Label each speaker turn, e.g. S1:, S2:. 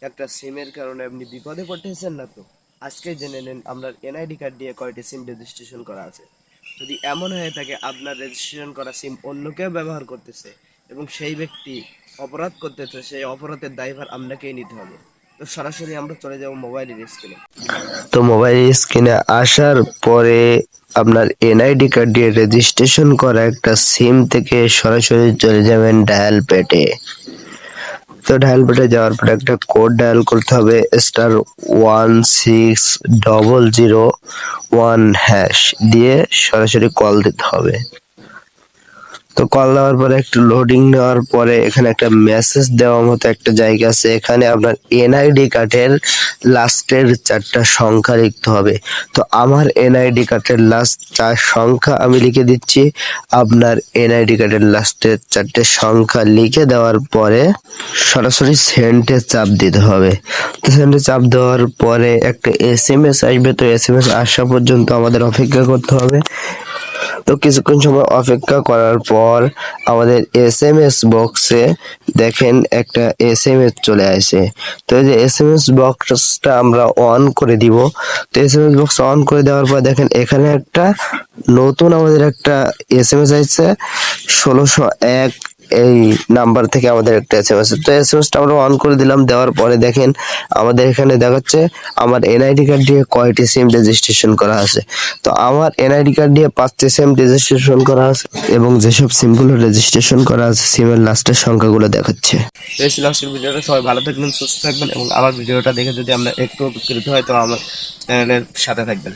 S1: একটা সিমের কারণে আপনি বিপদে পড়তেছেন না তো? আজকে জেনে নেন আপনার এনআইডি কার্ড দিয়ে কয়টি সিম রেজিস্ট্রেশন করা আছে। যদি এমন হয়ে থাকে আপনার রেজিস্ট্রেশন করা সিম অন্য কেউ ব্যবহার করতেছে এবং সেই ব্যক্তি অপরাধ করতেছে, সেই অপরাধের দায়ভার আপনাকেই নিতে হবে। তো সরাসরি আমরা চলে যাব মোবাইলের স্ক্রিনে। তো মোবাইল স্ক্রিনে আসার পরে আপনার এনআইডি কার্ড দিয়ে রেজিস্ট্রেশন করা একটা সিম থেকে সরাসরি চলে যাবেন ডায়াল প্যাডে। তো ডায়াল প্যাডে যাওয়ার পরে একটা কোড ডায়াল করতে হবে, *16001# দিয়ে সরাসরি কল দিতে হবে। তো কল দেওয়ার পরে একটু লোডিং নেওয়ার পরে এখানে একটা মেসেজ দেওয়ার মতো একটা জায়গা আছে, এখানে আপনার এনআইডি কার্ডের লাস্টের 4টা সংখ্যা লিখতে হবে। তো আমার এনআইডি কার্ডের লাস্ট 4 সংখ্যা আমি লিখে দিচ্ছি। আপনার এনআইডি কার্ডের লাস্টের 4টে সংখ্যা লিখে দেওয়ার পরে সরাসরি সেন্ডে চাপ দিতে হবে। তো সেন্ডে চাপ দেওয়ার পরে একটা এসএমএস আসবে। তো এসএমএস আসা পর্যন্ত আমাদের অপেক্ষা করতে হবে। তো কিছুক্ষণ সময় অপেক্ষা করার পর আমাদের এসএমএস বক্সে দেখেন একটা এসএমএস চলে আসে। তো এই যে এসএমএস বক্সটা আমরা অন করে দিব। তো এসএমএস বক্স অন করে দেওয়ার পর দেখেন এখানে একটা নতুন আমাদের একটা এসএমএস আসছে, 1601 এই নাম্বার থেকে আমাদের একটা এসএমএস। তো এসএমএসটা আমরা অন করে দিলাম। দেওয়ার পরে দেখেন আমাদের এখানে দেখাচ্ছে আমার এনআইডি কার্ড দিয়ে কয়টি সিম রেজিস্ট্রেশন করা আছে। তো আমার এনআইডি কার্ড দিয়ে 5টি সিম রেজিস্ট্রেশন করা আছে এবং যেসব সিমগুলো রেজিস্ট্রেশন করা আছে সিমের লাস্টের সংখ্যাগুলো দেখাচ্ছে। এই ছিল আজকের ভিডিওটা। সবাই ভালো থাকবেন, সুস্থ থাকবেন এবং আমার ভিডিওটা দেখে যদি আমরা একটু উপকৃত হয় তো আমার চ্যানেলের সাথে থাকবেন।